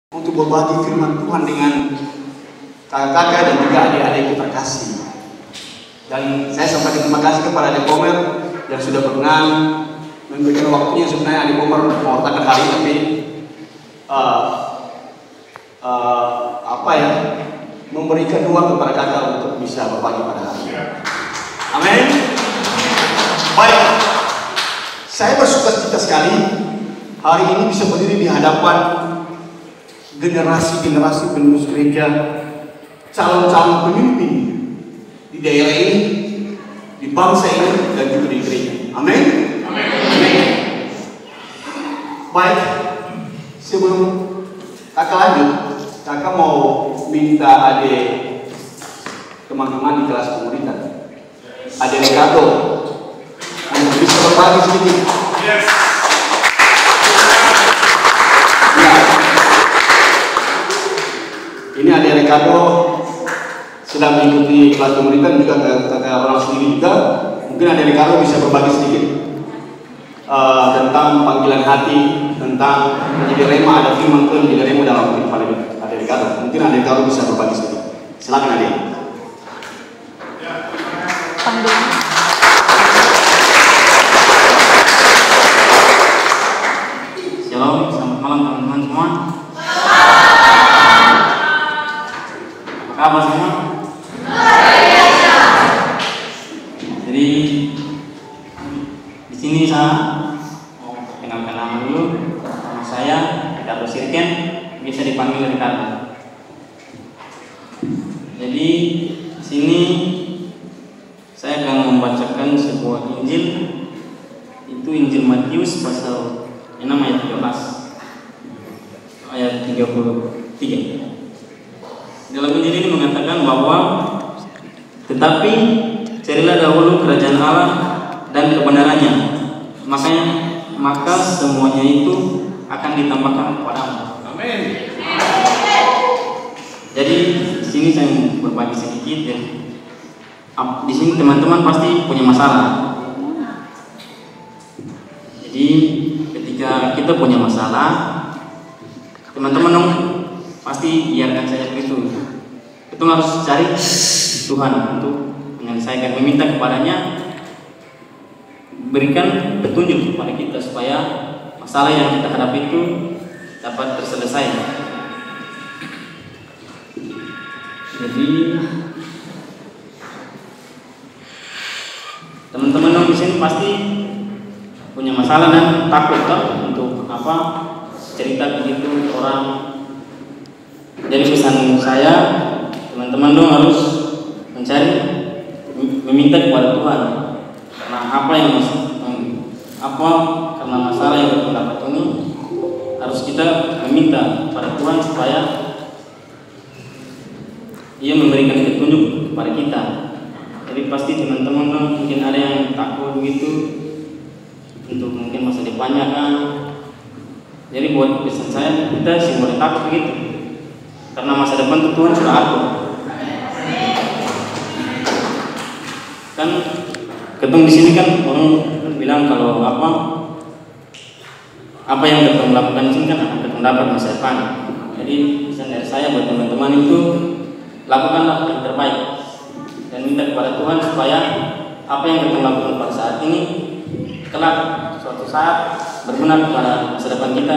untuk berbagi firman Tuhan dengan kakak-kakak dan juga adik-adik terkasih. Dan saya sampaikan terima kasih kepada Adik Komer yang sudah berkenan memberikan waktunya. Sebenarnya Adik Komer mengorbankan hari ini, tapi memberikan ruang kepada kakak untuk bisa berbagi pada hari ini. Amin. Baik, saya bersukacita sekali hari ini bisa berdiri di hadapan generasi-generasi penerus gereja, calon-calon pemimpin di daerah ini, di bangsa ini, dan juga di gereja. Amin. Amin. Baik, sebelum kakak lanjut, kakak mau minta adik teman-teman di kelas komunitas, adik Ricardo, untuk bisa berbagi sedikit. Yes. Ini adik Ricardo sedang mengikuti kelas komunitas, juga kakak orang sendiri juga. Mungkin adik Ricardo bisa berbagi sedikit tentang panggilan hati, tentang menjadi rema, ada firman Tuhan menjadi rema dalam kehidupan adik Ricardo. Mungkin adik Ricardo bisa berbagi sedikit. Silakan adik. Shalom, selamat malam teman-teman semua. Apa kabar semua? Jadi di sini saya mau perkenalkan nama dulu. Nama saya Ricardo Sirken, bisa dipanggil Ricardo. Jadi di sini saya akan membacakan sebuah Injil, itu Injil Matius pasal 6 ayat 13 ayat 33. Dalam Injil ini mengatakan bahwa tetapi carilah dahulu kerajaan Allah dan kebenarannya, maka semuanya itu akan ditambahkan kepadamu. Amin. Jadi di sini saya berbagi sedikit ya. Di sini teman-teman pasti punya masalah. Jadi ketika kita punya masalah, teman-teman dong pasti biarkan saja begitu. Kita harus cari Tuhan untuk menyelesaikan, meminta kepadanya berikan petunjuk kepada kita supaya masalah yang kita hadapi itu dapat terselesai. Jadi teman-teman dong di sini pasti punya masalah dan takut kan untuk cerita begitu orang. Jadi pesan saya, teman-teman dong harus mencari, meminta kepada Tuhan. Karena karena masalah yang kita dapat ini harus kita meminta kepada Tuhan supaya Ia memberikan petunjuk kepada kita. Jadi pasti teman-teman dong mungkin ada yang takut begitu untuk mungkin masa depannya kan. Jadi buat pesan saya, kita sih boleh takut begitu. Karena masa depan itu Tuhan sudah atur. Kan ketemu di sini kan orang bilang kalau apa yang ketemu lakukan di sini kan akan ketemu dapat masa depan. Jadi pesan dari saya buat teman-teman itu lakukanlah yang terbaik dan minta kepada Tuhan supaya apa yang ketemu lakukan pada saat ini kelak suatu saat berguna kepada masa depan kita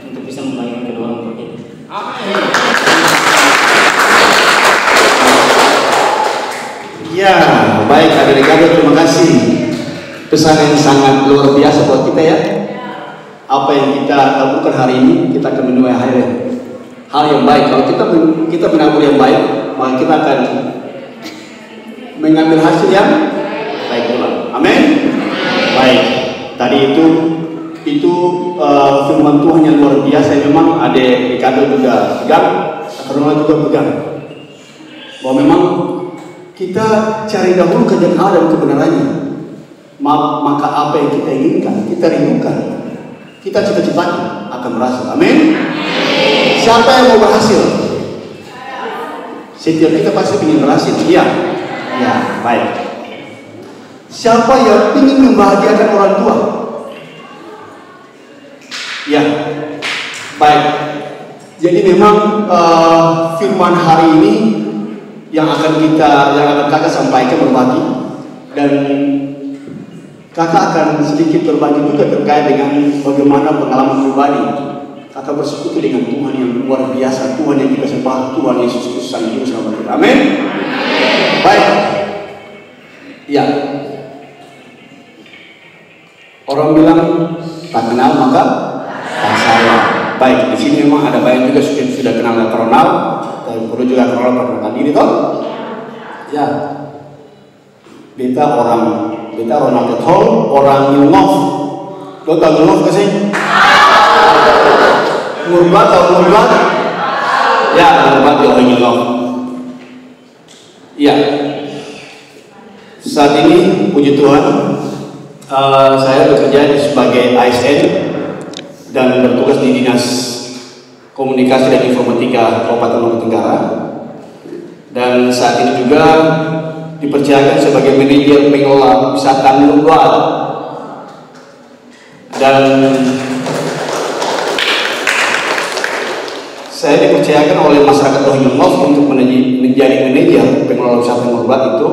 untuk bisa membangun kedua orang tua kita. Ya, baik adik Ricardo, terima kasih. Pesan yang sangat luar biasa buat kita ya. Apa yang kita lakukan hari ini, kita akan menuai hal yang baik. Kalau kita menabur yang baik, maka kita akan mengambil hasil yang baik pula. Amin. Baik. Tadi itu firman Tuhan yang luar biasa. Memang adik Ricardo juga pegang, Karena juga pegang. Bahwa memang kita cari dahulu kerajaan Allah dan kebenarannya, maka apa yang kita inginkan, kita rindukan, kita cita-citakan akan berhasil. Amin. Siapa yang mau berhasil? Setiap kita pasti ingin berhasil. Iya. Ya, baik. Siapa yang ingin membahagiakan orang tua? Ya, baik. Jadi memang firman hari ini yang akan kakak sampaikan berbagi, dan kakak akan sedikit berbagi juga terkait dengan bagaimana pengalaman pribadi kakak bersekutu dengan Tuhan yang luar biasa, Tuhan yang kita sembah, Tuhan Yesus Kristus Sang Juru Selamat kita. Amin. Baik. Ya. Orang bilang tak kenal maka tak sayang. Baik, di sini memang ada banyak juga sudah kenal dan Ronald, tapi perlu juga Ronald perkenalkan diri toh. Ya. Beta Ronald Tol, orang Ilmov. Lo tahu Ilmov ke sih? Murbat atau Murbat? Ya, Murbat di orang Ilmov. Iya. Saat ini puji Tuhan, saya bekerja sebagai ASN dan bertugas di Dinas Komunikasi dan Informatika Kabupaten Lombok Tenggara. Dan saat ini juga dipercayakan sebagai manajer pengelola wisata Nurul. Dan saya dipercayakan oleh masyarakat Rohingya untuk menjadi manajer pengelola wisata Nurul itu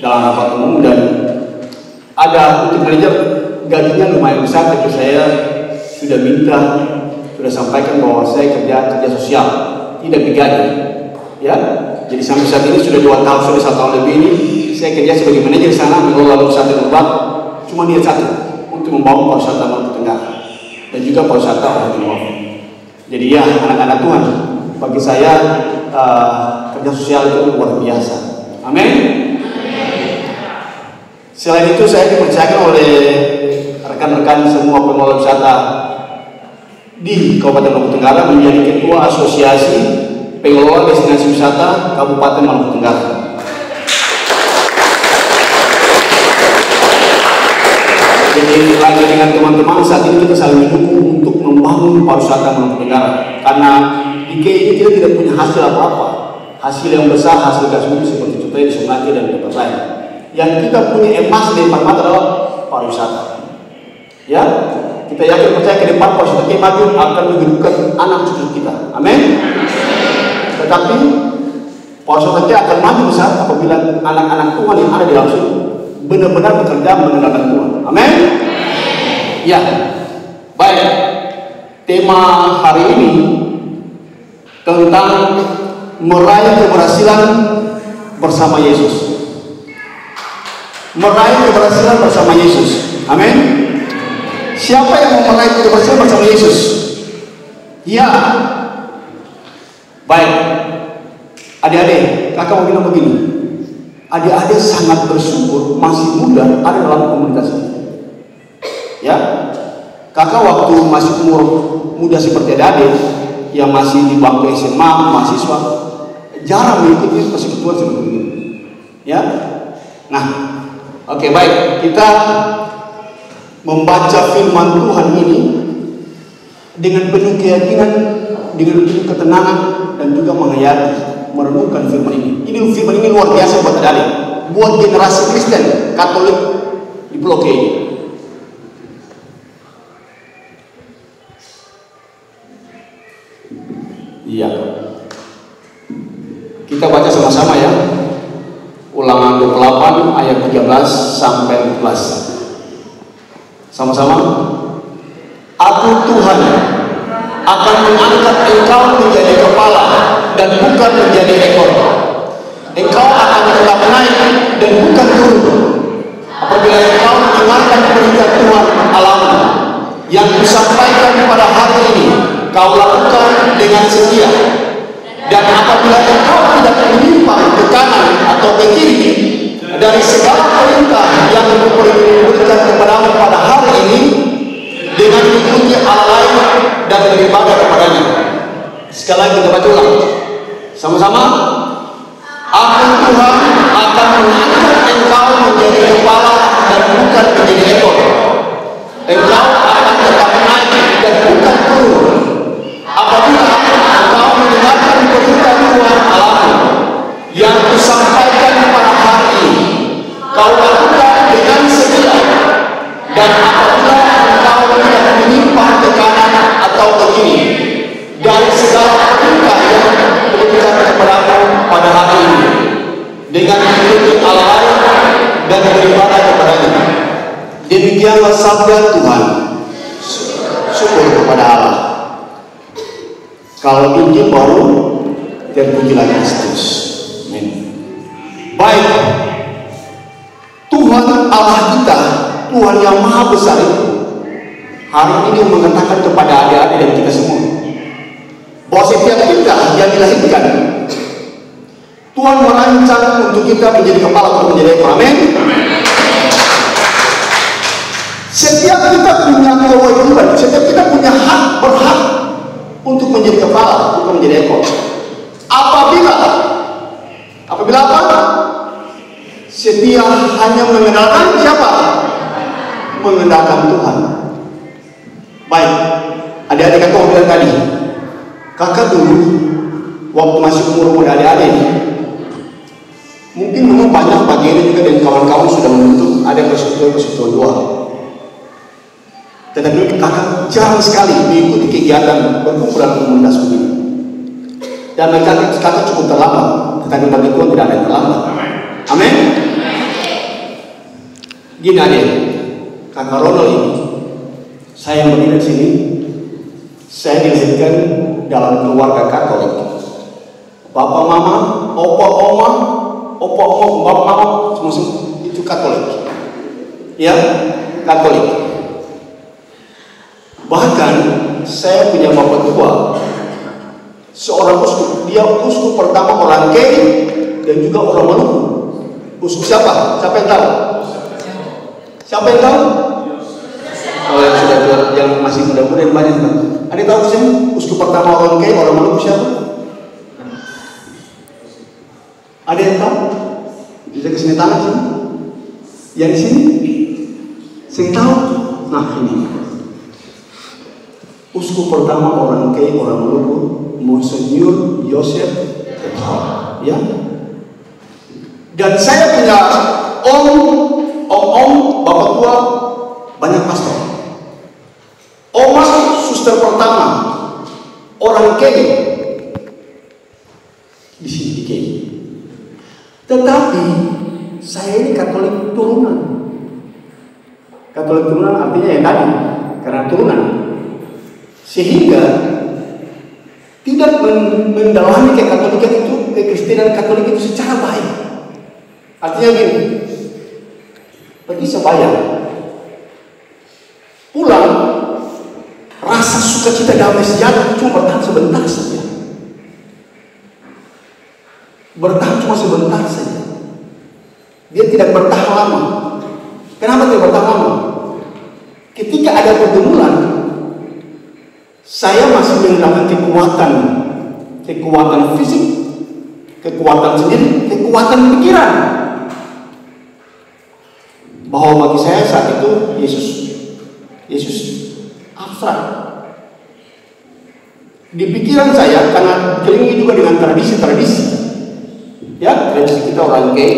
dalam rapat umum, dan ada untuk manajer gajinya lumayan besar, tapi saya sudah sampaikan bahwa saya kerja sosial, tidak digaji, ya. Jadi sampai saat ini sudah 2 tahun, sudah 1 tahun lebih ini saya kerja sebagai manajer di sana mengelola wisata Nurul. Cuma niat satu, untuk membangun pariwisata Lombok Tenggara dan juga pariwisata orang Nurul. Jadi ya anak-anak Tuhan, bagi saya kerja sosial itu luar biasa. Amin. Selain itu saya dipercayakan oleh rekan-rekan semua pengelola wisata di Kabupaten Lombok Tenggara menjadi ketua asosiasi pengelola destinasi wisata Kabupaten Lombok Tenggara. Jadi lagi dengan teman-teman saat ini kita saling mendukung untuk membangun pariwisata Lombok Tenggara, karena di ini kita tidak punya hasil apa-apa, hasil yang besar, hasil gas bumi seperti contohnya di Sungai dan tempat lain. Yang kita punya emas di depan mata adalah pariwisata. Ya, kita yakin percaya ke depan pariwisata kita maju akan menghidupkan anak cucu kita. Amin. Tetapi pariwisata kita akan maju besar apabila anak-anak Tuhan yang ada di dalam sini benar-benar bekerja mengenalkan Tuhan. Amin. Ya, baik. Tema hari ini tentang meraih keberhasilan bersama Yesus. Meraih keberhasilan bersama Yesus. Amin. Siapa yang mau meraih keberhasilan bersama Yesus? Ya. Baik. Adik-adik, kakak mau bilang begini. Adik-adik sangat bersyukur masih muda ada dalam komunitas ini. Ya. Kakak waktu masih umur muda seperti adik-adik yang masih di bangku SMA, mahasiswa, jarang mengikuti persekutuan seperti ini. Ya. Nah, oke, baik, kita membaca firman Tuhan ini dengan penuh keyakinan, dengan penuh ketenangan, dan juga menghayati, merenungkan firman ini. Firman ini luar biasa buat adik, buat generasi Kristen Katolik di Pulau K. Iya, kita baca sama-sama ya. Ulangan 28 ayat 13 sampai 14. Sama-sama. Aku Tuhan akan mengangkat engkau menjadi kepala dan bukan menjadi ekor. Engkau akan tetap naik dan bukan turun. Apabila engkau mendengarkan perintah Tuhan Allahmu yang kusampaikan pada hari ini, kau lakukan dengan setia. Dan apabila engkau tidak menyimpang ke kanan atau ke kiri dari segala perintah yang diberikan kepadamu pada hari ini, dengan mengikuti Allah lain dan beribadah kepadanya. Sekali lagi kita baca ulang sama-sama. Aku Tuhan akan mengangkat engkau menjadi kepala dan bukan menjadi ekor. Engkau akan tetap naik dan bukan turun. Apabila engkau mendengarkan perintah Tuhan Allahmu yang kusampaikan pada hari ini, kau lakukan dengan setia. Dan apabila engkau tidak menyimpang ke kanan atau ke kiri dari segala Sabda Tuhan. Syukur kepada Allah. Kalau Injil baru, terpujilah Kristus. Amin. Baik, Tuhan Allah kita, Tuhan yang maha besar itu, hari ini mengatakan kepada adik-adik dan kita semua, bahwa setiap kita yang dilahirkan, Tuhan merancang untuk kita menjadi kepala atau menjadi ekor. Amin. Setiap kita punya kewajiban, setiap kita punya hak, berhak untuk menjadi kepala, bukan menjadi ekor. Apabila apa? Setia hanya mengenalkan siapa? Mengenalkan Tuhan. Baik, adik-adik kakak bilang tadi, kakak dulu waktu masih umur adik-adik, mungkin memang banyak bagian juga dan kawan-kawan sudah membentuk ada persekutuan dua. Tetapi kakak jarang sekali mengikuti kegiatan perkumpulan komunitas begini. Dan mereka kakak cukup terlambat, tetapi bagi Tuhan tidak ada yang terlambat. Amin. Gini adik, kakak Ronald ini, saya yang berdiri di sini, saya dilahirkan dalam keluarga Katolik. Bapak mama, opa oma, bapak mama semua itu Katolik. Ya, Katolik. Bahkan saya punya bapak tua, seorang uskup. Dia uskup pertama orang Kei dan juga orang Maluku. Uskup siapa? Siapa yang tahu? Siapa yang tahu? Oh, yang sudah yang masih muda-muda yang banyak kan? Ada tahu sih? Uskup pertama orang Kei, orang Maluku siapa? Ada yang tahu? Bisa kesini tangan sini? Yang di sini? Sing tahu? Nah ini. Uskup pertama orang Kei, orang Maluku, Monsignor Joseph Tetap, ya. Dan saya punya om, bapak tua, banyak pastor. Oma suster pertama orang Kei di sini di Kei. Tetapi saya ini Katolik turunan. Katolik turunan artinya yang tadi karena turunan. Sehingga tidak mendalami kekatolikan itu, kekristenan Katolik itu secara baik. Artinya gini, pergi sembahyang, pulang, rasa sukacita damai sejahtera cuma bertahan sebentar saja. Bertahan cuma sebentar saja. Dia tidak bertahan lama. Kenapa tidak bertahan lama? Ketika ada pergumulan, saya masih menggunakan kekuatan fisik, kekuatan sendiri, kekuatan pikiran. Bahwa bagi saya saat itu Yesus abstrak. Di pikiran saya, karena keliling juga dengan tradisi-tradisi, ya tradisi kita orang Kei,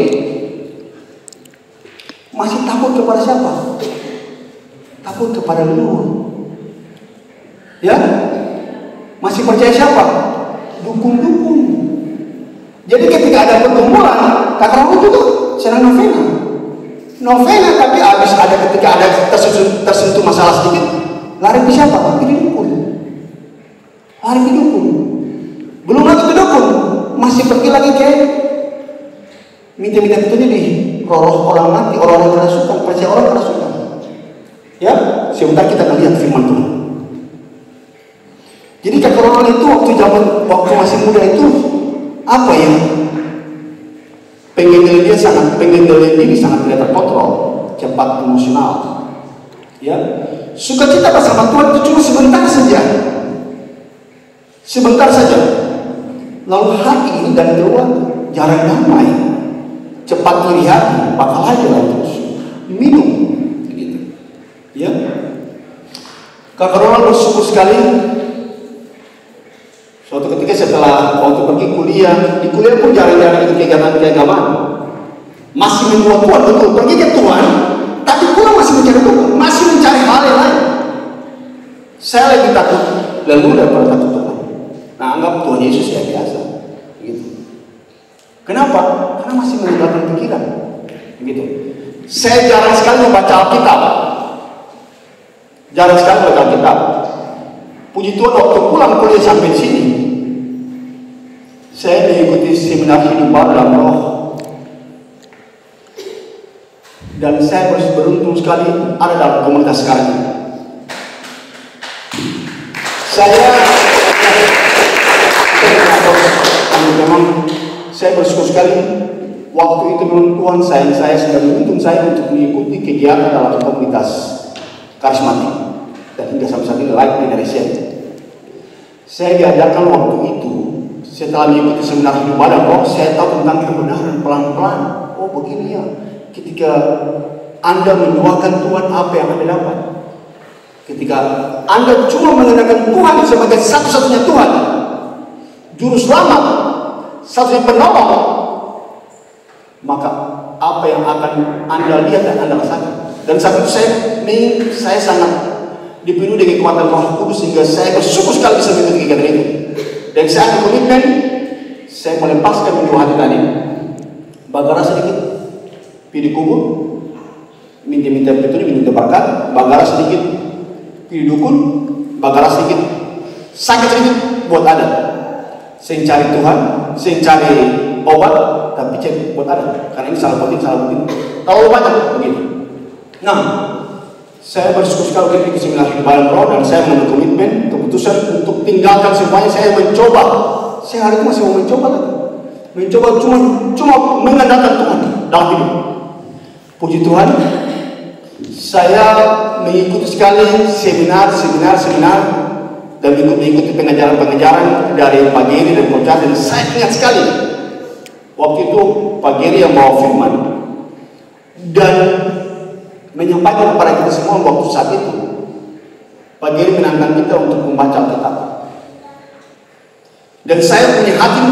masih takut kepada siapa? Takut kepada leluhur. Ya, masih percaya siapa? Dukun-dukun. Jadi ketika ada pergumulan, kakak aku juga sedang novena, tapi habis ada ketika ada tersentuh masalah sedikit, lari ke siapa? Lari ke dukun. Belum lagi ke dukun, masih pergi lagi ke minta-minta itu di roh orang mati, orang-orang kerasukan, percaya orang kerasukan. Ya, sebentar kita akan lihat firman Tuhan. Jadi kakak Ronald itu waktu masih muda itu apa ya? Pengen diri sangat tidak terkontrol, cepat emosional. Ya, sukacita bersama Tuhan itu cuma sebentar saja. Lalu hati ini dan keluar jarang damai, cepat melihat, bakal aja lah terus minum, gitu. Ya, kakak Ronald bersyukur sekali. Suatu ketika setelah waktu pergi kuliah, di kuliah pun jarang-jarang ikut kegiatan keagamaan. Masih membuat Tuhan betul, pergi ke Tuhan, tapi pulang masih mencari Tuhan, masih mencari hal yang lain. Saya lebih takut lalu daripada takut Tuhan. Nah, anggap Tuhan Yesus ya biasa, gitu. Kenapa? Karena masih menggunakan pikiran, begitu. Saya jarang sekali membaca Alkitab. Jarang sekali baca Alkitab. Puji Tuhan waktu pulang kuliah sampai sini, saya mengikuti seminar hidup baru dalam roh. Dan saya beruntung sekali ada dalam komunitas sekarang ini. Saya bersyukur sekali waktu itu Tuhan saya sudah menuntun saya untuk mengikuti kegiatan dalam komunitas karismatik dan hingga sampai saat ini Life Generation. Saya diajarkan waktu itu setelah mengikuti seminar hidup badan roh, saya tahu tentang kebenaran pelan-pelan. Oh begini ya, ketika Anda mendoakan Tuhan apa yang Anda dapat. Ketika Anda cuma mengenalkan Tuhan sebagai satu-satunya Tuhan, juru selamat, satu-satunya penolong, maka apa yang akan Anda lihat dan Anda rasakan. Dan saat itu saya sangat dipenuhi dengan kekuatan Roh Kudus sehingga saya bersyukur sekali bisa mengikuti kegiatan itu. Dan saya komitmen, saya melepaskan dua hati tadi. Bagara sedikit, pilih kubur, minta petunjuk, minta berkat, bagara sedikit, pilih dukun, bagara sedikit, sakit sedikit buat ada. Saya cari Tuhan, saya cari obat, tapi cek buat ada. Karena ini salah penting. Kalau banyak begini. Nah, saya bersyukur sekali di seminar hidup badan roh dan saya mengambil komitmen, keputusan untuk tinggalkan semuanya. Saya mencoba. Saya hari itu masih mau mencoba lagi. Mencoba cuma mengandalkan Tuhan dalam hidup. Puji Tuhan, saya mengikuti sekali seminar dan mengikuti pengajaran dari Pak Geri dan Coach dan saya ingat sekali waktu itu Pak Geri yang bawa firman dan menyampaikan kepada kita semua waktu saat itu. Pak Geri menantang kita untuk membaca Alkitab dan saya punya hati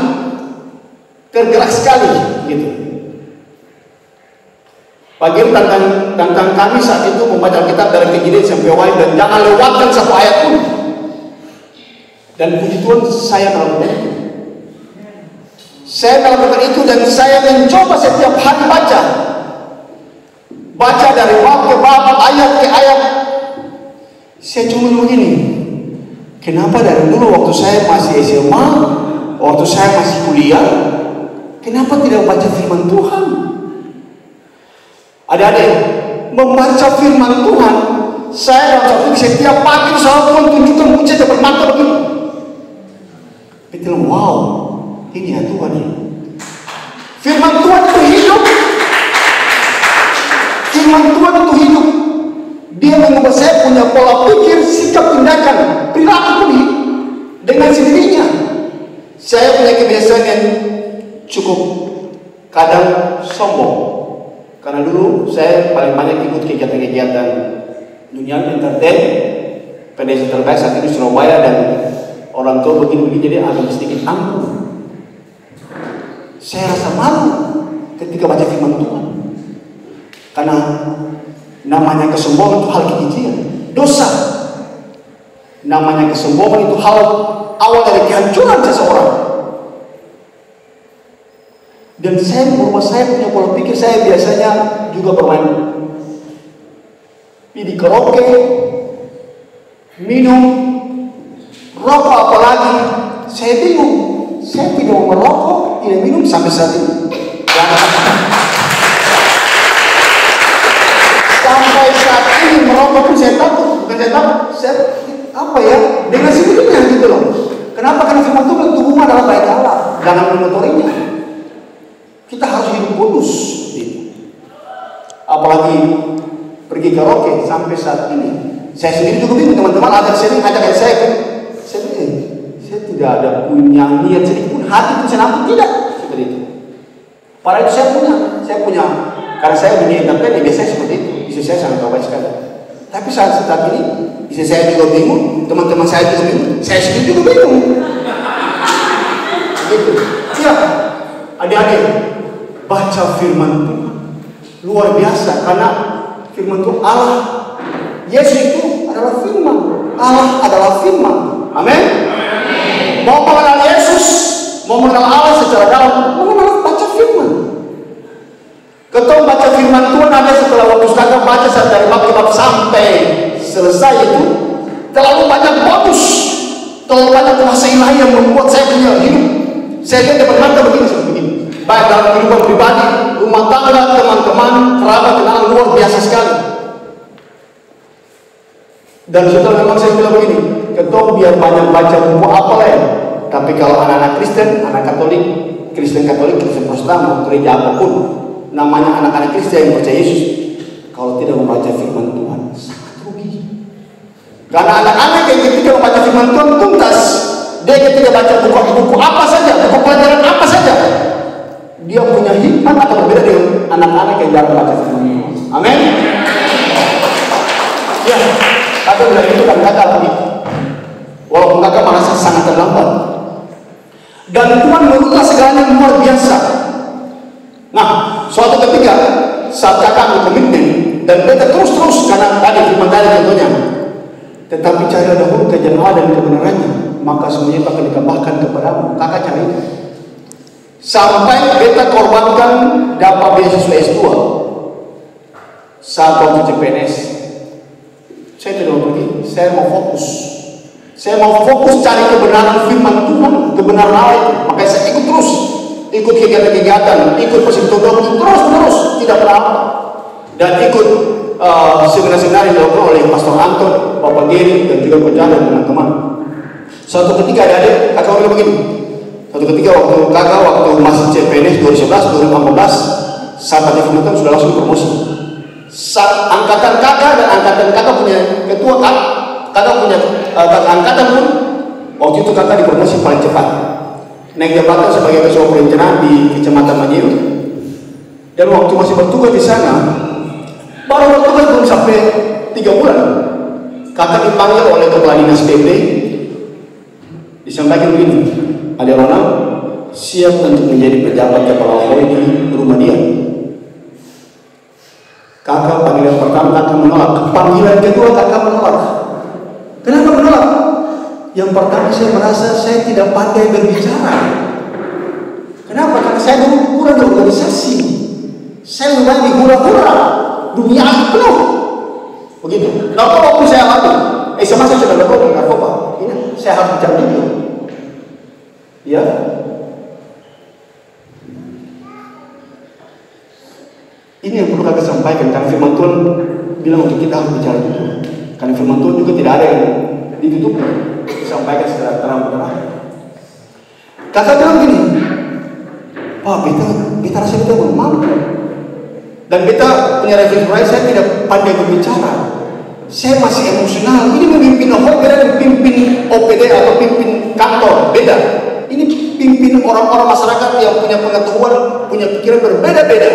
tergerak sekali gitu. Pak Geri tantang kami saat itu membaca Alkitab dari Kejadian sampai Wahyu dan jangan lewatkan satu ayat pun. Dan puji Tuhan saya melakukan itu. Saya melakukan itu dan saya mencoba setiap hari baca dari bab ke bab, ayat ke ayat. Saya cuma begini, kenapa dari dulu waktu saya masih SMA, waktu saya masih kuliah, kenapa tidak baca firman Tuhan? Adik-adik, membaca firman Tuhan, saya dalam setiap pagi selalu tunjukkan mujizat dapat mata begini. Betul, wow, ini ya Tuhan ya. Firman Tuhan itu hidup. Firman Tuhan itu hidup. Dia mengubah saya punya pola pikir, sikap, tindakan, perilaku pun dengan sendirinya. Saya punya kebiasaan yang cukup kadang sombong. Karena dulu saya paling banyak ikut kegiatan-kegiatan dunia entertain, pedesaan terbaik saat ini Surabaya dan orang tua begini-begini jadi agak sedikit angkuh. Saya rasa malu ketika baca firman Tuhan. Karena namanya kesombongan itu hal kekejian, dosa. Namanya kesombongan itu hal awal dari kehancuran seseorang. Dan saya punya pola pikir, saya biasanya juga bermain di karaoke, minum, rokok apalagi. Saya bingung, saya tidak mau merokok, tidak minum sampai saat ini. Sampai saat ini merokok pun saya takut, bukan saya takut, saya apa ya, dengan sendirinya gitu loh. Kenapa? Karena firman Tuhan tubuhmu adalah bait Allah, jangan mengotorinya. Kita harus hidup kudus gitu. Apalagi pergi karaoke sampai saat ini. Saya sendiri juga bingung, teman-teman ada sering ajak saya tidak ada punya niat sedikit pun hati pun senang tidak seperti itu. Padahal itu saya punya karena saya punya internet biasanya seperti itu. Istri saya sangat baik sekali. Tapi saat ini istri saya juga bingung, teman-teman saya juga bingung, saya sendiri juga bingung. Gitu. Ya, adik-adik, baca firman Tuhan luar biasa karena firman Tuhan Allah. Yesus itu adalah firman. Allah adalah firman. Amin. Mau mengenal Yesus, mau mengenal Allah secara dalam, mengenal baca firman. Ketika baca firman Tuhan ada setelah waktu setengah baca dari bab ke bab sampai selesai itu terlalu banyak bonus, terlalu banyak kuasa ilahi yang membuat saya punya hidup. Saya lihat depan mata begini seperti ini. Baik dalam kehidupan pribadi, rumah tangga, teman-teman, kerabat, kenalan luar biasa sekali. Dan setelah memang saya bilang begini, ketong biar banyak baca buku apalah ya. Tapi kalau anak-anak Kristen, anak Katolik, Kristen Katolik, Kristen Protestan, gereja apapun, namanya anak-anak Kristen yang percaya Yesus, kalau tidak membaca firman Tuhan, sangat rugi. Karena anak-anak yang ketika membaca firman Tuhan tuntas, dia ketika baca buku apa saja, buku pelajaran apa saja, dia punya hikmat atau berbeda dengan anak-anak yang jarang baca firman Tuhan. Amin. Ya, kakak bilang itu kan kakak lagi. Walaupun kakak merasa sangat terlambat. Dan Tuhan merubah segalanya luar biasa. Nah, suatu ketika saat kakak berkomitmen dan beta terus karena tadi firman tadi contohnya, tetapi cari dahulu kerajaan Allah dan kebenarannya, maka semuanya akan ditambahkan kepadamu. Kakak cari sampai beta korbankan dapat beasiswa S2 saat waktu CPNS. Saya tidak mau pergi, saya mau fokus. Saya mau fokus cari kebenaran firman Tuhan, kebenaran Allah itu. Makanya saya ikut terus, ikut kegiatan-kegiatan, ikut persekutuan terus, tidak pernah apa. Dan ikut seminar-seminar yang dilakukan oleh Pastor Anton, Bapak Geri, dan juga Pak Jan dan teman-teman. Suatu ketika adik-adik, kakak bilang begini. Suatu ketika waktu masih CPNS 2011, 2015, sahabat firman Tuhan sudah langsung promosi. Saat angkatan kakak dan angkatan kakak punya ketua kakak punya angkatan pun waktu itu kakak dipromosi paling cepat, naik jabatan sebagai ketua perencanaan di Kecamatan Manyiru. Dan waktu masih bertugas di sana, baru bertugas belum sampai 3 bulan, kakak dipanggil oleh Kepala Dinas PP, disampaikan begini, Adik Ronald siap untuk menjadi pejabat kepala Hoi di rumah dia. Kakak panggilan pertama kakak menolak, panggilan kedua kakak menolak. Kenapa menolak? Yang pertama saya merasa saya tidak pandai berbicara. Kenapa? Karena saya dulu kurang organisasi. Saya lebih banyak hura-hura, dunia penuh. Begitu. Nah, waktu saya alami, sama saya sudah berdoa dengan narkoba. Ini saya harus bicara dulu. Ya. Ini yang perlu kakak sampaikan, karena firman Tuhan bilang untuk kita harus bicara dulu. Karena firman Tuhan juga tidak ada yang ditutup, disampaikan secara terang-terang. Kakak bilang gini, Pak, beta rasa beta belum mampu. Dan beta punya refleksi, saya tidak pandai berbicara. Saya masih emosional. Ini memimpin OPD dan pimpin OPD atau pimpin kantor, beda. Ini pimpin orang-orang masyarakat yang punya pengetahuan, punya pikiran berbeda-beda.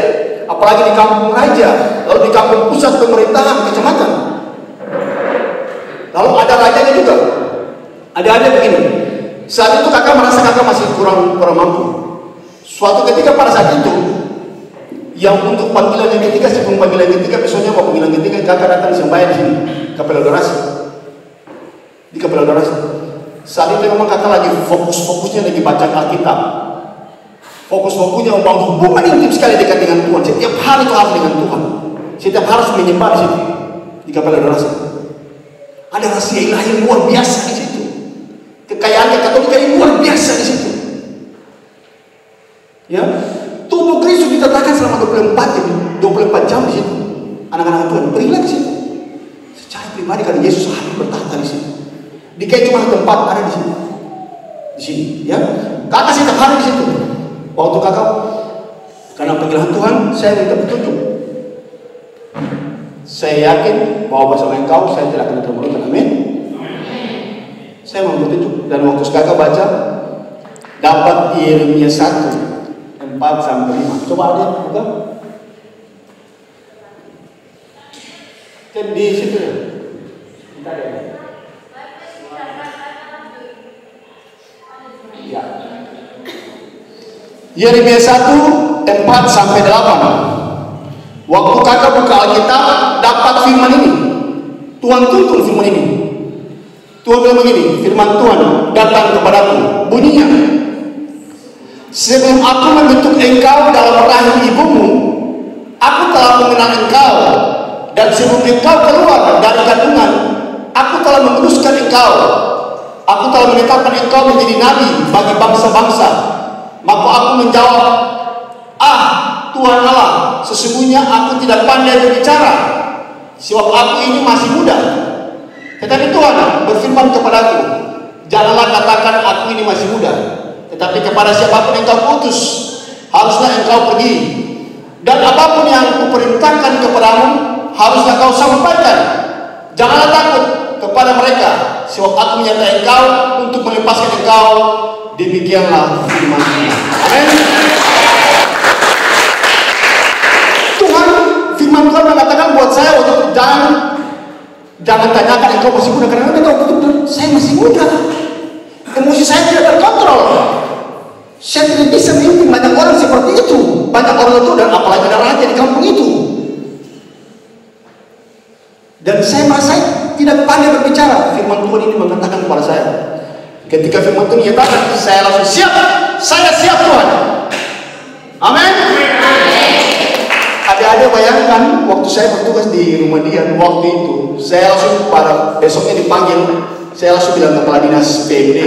Apalagi di kampung raja, lalu di kampung pusat pemerintahan kecamatan. Lalu ada rajanya juga. Ada begini. Saat itu kakak merasa kakak masih kurang mampu. Suatu ketika pada saat itu, yang untuk panggilan yang ketiga, sebelum panggilan yang ketiga, besoknya mau panggilan ketiga, kakak datang sembahyang di sini, Kapel Adorasi. Di Kapel Adorasi. Saat itu memang kakak lagi fokusnya lagi baca Alkitab. Fokusnya membangun hubungan intim sekali dekat dengan Tuhan. Setiap hari itu harus dengan Tuhan. Setiap hari harus menyembah di situ, di Kapel Adorasi. Ada rahasia ilahi yang luar biasa di situ. Kekayaan Katolik yang luar biasa di situ. Ya, tubuh Kristus ditetapkan selama 24 jam di situ. Anak-anak Tuhan berilah di situ. Secara pribadi karena Yesus hadir bertahta di situ. Di kayak cuma tempat ada di sini. Di sini, ya. Kakak setiap hari di situ. Waktu kakak karena panggilan Tuhan, saya minta petunjuk. Saya yakin bahwa bersama engkau saya tidak akan termurkan. Amin. Saya mau petunjuk. Dan waktu kakak baca, dapat Yeremia 1, 4-5. Coba ada buka. Kan di situ ya. Kita ada. Ya. Yeremia 1, 4-8. Waktu kakak buka Alkitab, dapat firman ini. Tuhan tuntun firman ini. Tuhan bilang begini, firman Tuhan datang kepadaku. Bunyinya, sebelum aku membentuk engkau dalam rahim ibumu, aku telah mengenal engkau. Dan sebelum engkau keluar dari kandungan, aku telah menguduskan engkau, aku telah menetapkan engkau menjadi nabi bagi bangsa-bangsa. Maka aku menjawab, Tuhan Allah, sesungguhnya aku tidak pandai berbicara, sebab aku ini masih muda. Tetapi Tuhan berfirman kepadaku, janganlah katakan aku ini masih muda, tetapi kepada siapapun engkau utus, haruslah engkau pergi. Dan apapun yang kuperintahkan kepadamu, haruslah kau sampaikan. Janganlah takut kepada mereka, sebab aku menyertai engkau untuk melepaskan engkau. Demikianlah firman Tuhan. Amin. Firman Tuhan mengatakan buat saya untuk jangan tanyakan engkau masih muda, karena engkau betul-betul saya masih muda. Emosi saya tidak terkontrol. Saya tidak bisa memimpin banyak orang seperti itu, banyak orang itu, dan apalagi ada raja di kampung itu. Dan saya merasa tidak pandai berbicara. Firman Tuhan ini mengatakan kepada saya. Ketika firman Tuhan nyatakan, saya langsung siap. Saya siap Tuhan. Amin. Ada bayangkan waktu saya bertugas di rumah dia waktu itu, saya langsung pada besoknya dipanggil, saya langsung bilang kepala dinas PMD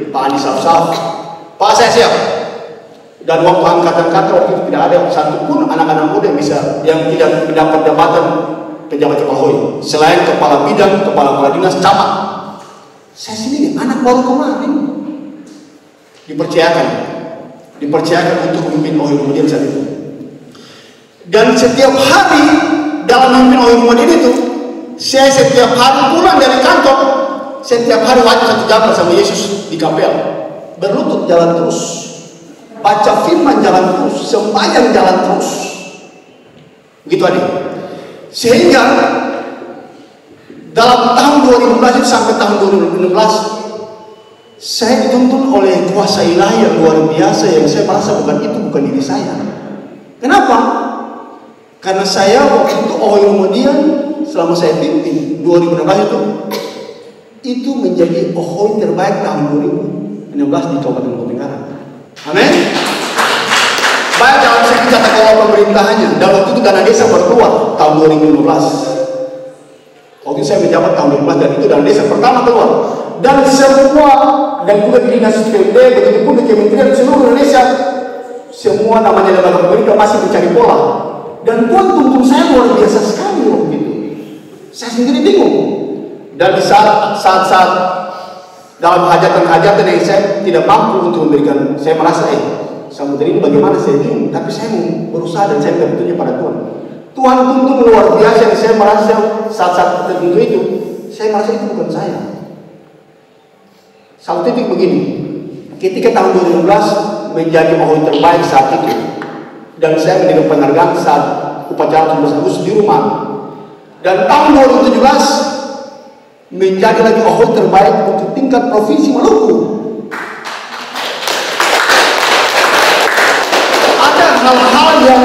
Pak Andi Safsaf, Pak saya siap. Dan waktu angkatan kata waktu itu tidak ada satupun anak-anak muda yang tidak mendapat jabatan pejabat kepala selain kepala bidang, kepala dinas, camat. Saya sendiri anak baru kemarin dipercayakan untuk memimpin OI kemudian saat itu. Dan setiap hari dalam memimpin OI kemudian itu, saya setiap hari pulang dari kantor, setiap hari wajib 1 jam bersama Yesus di kapel, berlutut jalan terus, baca firman jalan terus, sembahyang jalan terus. Begitu adik. Sehingga dalam tahun 2012 sampai tahun 2016 saya dituntun oleh kuasa ilahi yang luar biasa, yang saya merasa bukan diri saya. Kenapa? Karena saya waktu itu OI kemudian selama saya pimpin 2016 itu menjadi OI terbaik tahun 2016 di Kabupaten Kuningan. Amin. Baik dalam segi tata kelola pemerintahannya, dan waktu itu dana desa berkeluar tahun 2015. Waktu itu saya menjabat tahun 2015 dan itu dana desa pertama keluar. Dan semua, dan juga di dinas PMD, begitu pun di kementerian seluruh Indonesia, semua namanya lembaga pemerintah masih mencari pola. Dan Tuhan tuntun saya luar biasa sekali waktu itu. Saya sendiri bingung. Dan di saat dalam hajatan-hajatan yang saya tidak mampu untuk memberikan, saya merasa sambutan ini bagaimana saya bingung, tapi saya mau berusaha dan saya minta petunjuk pada Tuhan. Tuhan tuntun luar biasa yang saya merasa saat-saat tertentu itu, saya merasa itu bukan saya. Satu titik begini, ketika tahun 2012 menjadi OI terbaik saat itu, dan saya menerima penghargaan saat upacara 17 Agustus di rumah. Dan tahun 2017 menjadi lagi OI terbaik untuk tingkat provinsi Maluku. Ada hal-hal yang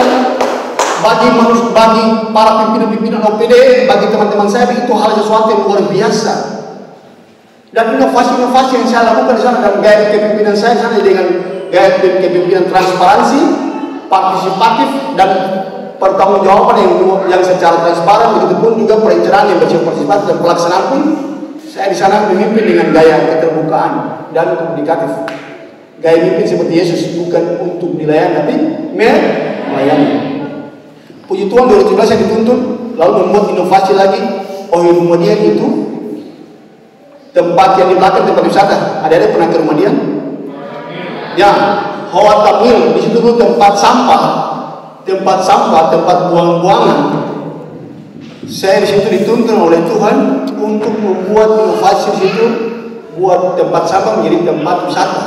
bagi para pimpinan-pimpinan OPD, bagi teman-teman saya itu hal sesuatu yang luar biasa. Dan inovasi-inovasi yang saya lakukan di sana dan gaya kepemimpinan saya sana dengan gaya kepemimpinan transparansi, partisipatif, dan pertanggungjawaban yang secara transparan, begitu pun juga perencanaan yang bersifat partisipatif dan pelaksanaan pun saya di sana memimpin dengan gaya keterbukaan dan komunikatif. Gaya mimpin seperti Yesus, bukan untuk dilayani tapi melayani. Puji Tuhan 2017 yang dituntun, lalu membuat inovasi lagi. OI kemudian itu tempat yang di belakang tempat wisata. Ada pernah ke rumah dia? Ya, Hawa Tamil di situ dulu tempat sampah, tempat buang-buangan. Saya di situ dituntun oleh Tuhan untuk membuat inovasi di situ, buat tempat sampah menjadi tempat wisata.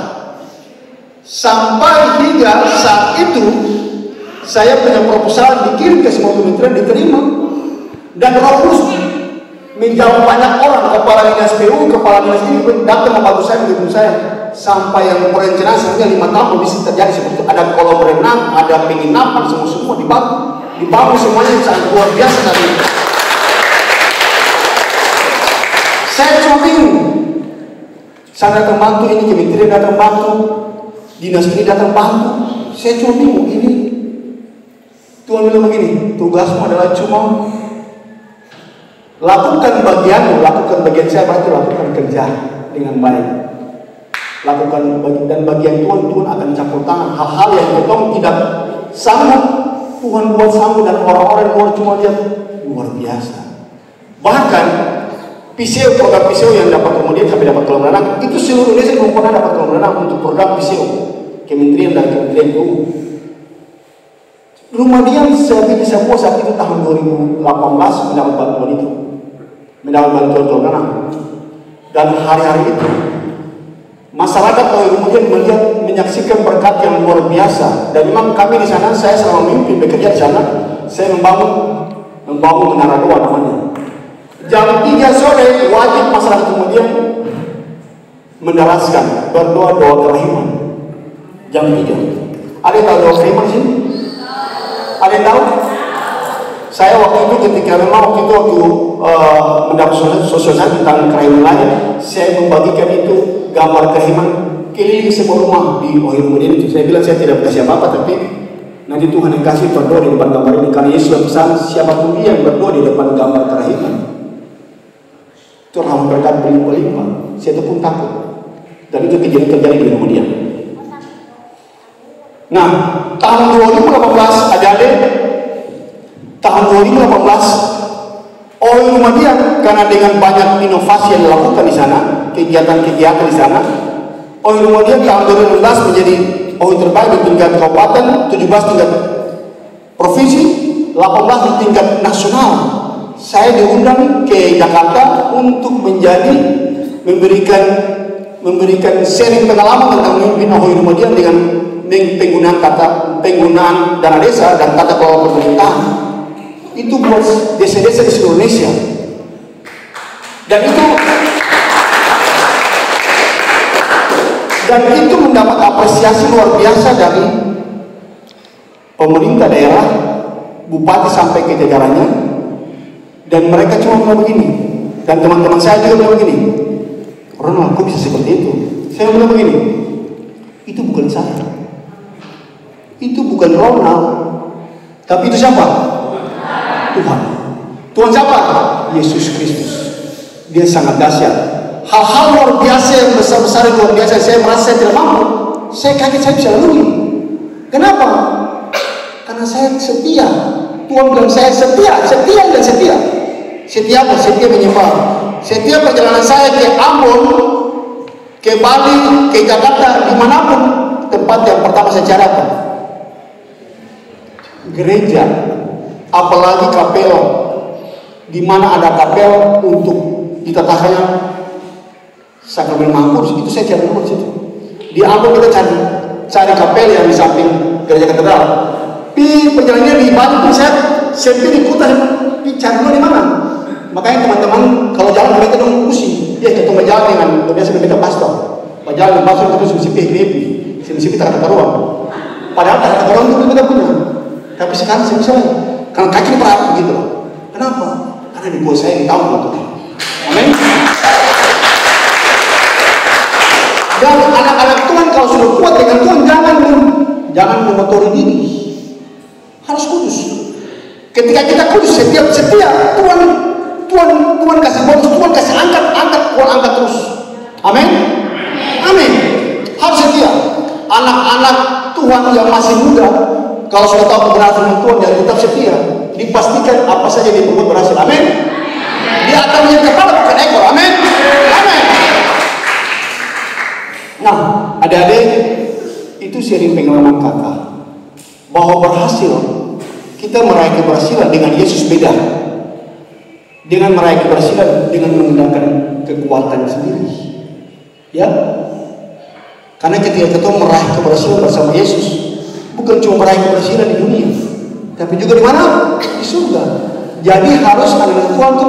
Sampai hingga saat itu saya punya proposal dikirim ke semua kementerian, diterima, dan Roh Kudus menjawab banyak orang, kepala dinas PU, kepala dinas ini datang membantu saya, mendukung saya, sampai yang perencanaan sebenarnya 5 tahun bisa terjadi seperti itu. Ada kolam renang, ada penginapan, semua dibangun semuanya sangat luar biasa tadi. Saya cuma bingung, saya datang bantu, ini kementerian datang bantu, dinas ini datang bantu, saya cuma bingung ini. Tuhan bilang begini, tugasmu adalah cuma Lakukan bagianmu, lakukan bagian saya, berarti lakukan kerja dengan baik. Lakukan bagian Tuhan, Tuhan akan campur tangan. Hal-hal yang kita tidak sanggup, Tuhan buat sanggup, dan orang-orang luar cuma lihat luar biasa. Bahkan PCO, program PCO yang dapat kemudian sampai dapat kolam renang, itu seluruh Indonesia belum pernah dapat kolam renang untuk program PCO, Kementerian dan Kementerian PU. Rumah Dian saya buat saat itu tahun 2018 mendapat bantuan itu, mendapat bantuan kolam renang. Dan hari-hari itu masyarakat kemudian melihat, menyaksikan berkat yang luar biasa. Dan memang kami di sana, saya selama memimpin bekerja di sana, saya membangun menara doa namanya. Jam 3 sore wajib masyarakat kemudian mendaraskan berdoa doa kerahiman. Jam 3. Ada yang tahu doa kerahiman sih? Ada yang tahu? Saya waktu itu ketika memang waktu mendapat sosialisasi tentang kerahiman lain, saya membagikan itu gambar kerahiman keliling sebuah rumah di Ohio Kemudian itu. Saya bilang saya tidak kasih apa-apa, tapi nanti Tuhan yang kasih berdoa di depan gambar ini. Karena Yesus pesan siapapun dia yang berdoa di depan gambar kerahiman, itu rahmat berkat berlimpah-limpah. Saya itu pun takut. Dan itu terjadi di kemudian. Nah, tahun 2018 adik-adik, tahun 2018 Ohio Kemudian, karena dengan banyak inovasi yang dilakukan di sana, kegiatan-kegiatan di sana, Ohio Kemudian tahun 2016 menjadi Ohio terbaik di tingkat kabupaten, 17 tingkat provinsi, 18 di tingkat nasional. Saya diundang ke Jakarta untuk memberikan sharing pengalaman tentang memimpin Ohio Kemudian dengan penggunaan dana desa dan tata kelola pemerintahan. Itu buat desa-desa di seluruh Indonesia. Dan itu mendapat apresiasi luar biasa dari pemerintah daerah, bupati sampai ke jajarannya. Dan mereka cuma bilang begini, dan teman-teman saya juga bilang begini, Ronald, kok bisa seperti itu? Saya bilang begini, itu bukan saya, itu bukan Ronald, tapi itu siapa? Tuhan. Tuhan siapa? Yesus Kristus. Dia sangat dahsyat. Hal-hal luar biasa yang besar-besar luar biasa, saya merasa saya tidak mampu. Saya kaget saya bisa lalui. Kenapa? Karena saya setia. Tuhan bilang saya setia dan setia. Setia apa? Setia menyembah. Setia perjalanan saya ke Ambon, ke Bali, ke Jakarta, dimanapun tempat yang pertama saya cari apa? Gereja, apalagi kapel. Di mana ada kapel untuk ditatakannya sakramen Mahkurs, itu saya cari dulu di situ. Di Ambon kita cari kapel yang di samping gereja katedral. Di perjalanannya di Bali pun saya di kota, cari dulu di mana. Makanya teman-teman kalau jalan mereka dong pusing. Dia ketemu jalan dengan biasa mereka pastor. Jalan dengan pastor terus mesti tak kata ruang. Padahal tak kata ruang itu kita punya. Tapi sekarang saya bisa, karena kaki berat gitu. Kenapa? Karena di bawah saya di tahun itu. Amin. Dan anak-anak Tuhan kalau sudah kuat dengan Tuhan, jangan mengotori diri. Harus kudus. Ketika kita kudus, setia, Tuhan kasih bonus, Tuhan kasih angkat, Tuhan angkat terus. Amin. Amin. Harus setia. Anak-anak Tuhan yang masih muda, kalau sudah tahu kebenaran firman Tuhan dan tetap setia, dipastikan apa saja dia berbuat berhasil. Amin. Dia akan menjadi kepala bukan ekor. Amin. Amin. Nah, adik-adik, itu sharing pengalaman kakak bahwa berhasil, kita meraih keberhasilan dengan Yesus beda. Dengan meraih keberhasilan dengan menggunakan kekuatan sendiri. Ya. Karena ketika kita meraih keberhasilan bersama Yesus, bukan cuma meraih keberhasilan di dunia, tapi juga di mana? Di surga. Jadi harus anak Tuhan itu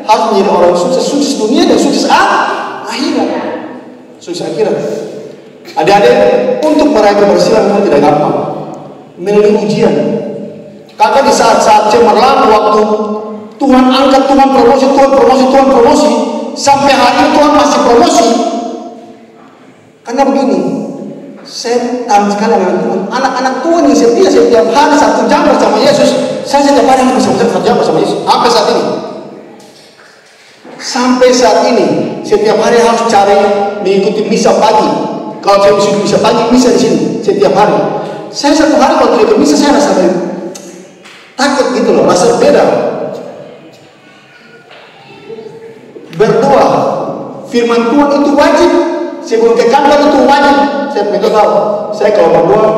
harus menjadi orang sukses dunia dan sukses akhirat. Sukses akhirat. Adik-adik, untuk meraih keberhasilan memang tidak gampang. Melalui ujian. Kakak di saat-saat cemerlang, waktu Tuhan angkat, Tuhan promosi, sampai hari ini Tuhan masih promosi. Karena begini, saya tahu sekali anak-anak Tuhan yang setia setiap hari 1 jam bersama Yesus. Saya setiap hari bisa 1 jam bersama Yesus sampai saat ini. Sampai saat ini, setiap hari harus cari mengikuti misa pagi. Kalau saya bisa misa pagi, misa di sini setiap hari. Saya satu hari waktu ikut misa saya rasa takut gitu loh, rasa beda. Berdoa, firman Tuhan itu wajib. Sebelum ke kantor itu wajib. Saya begitu tahu. Saya kalau berdoa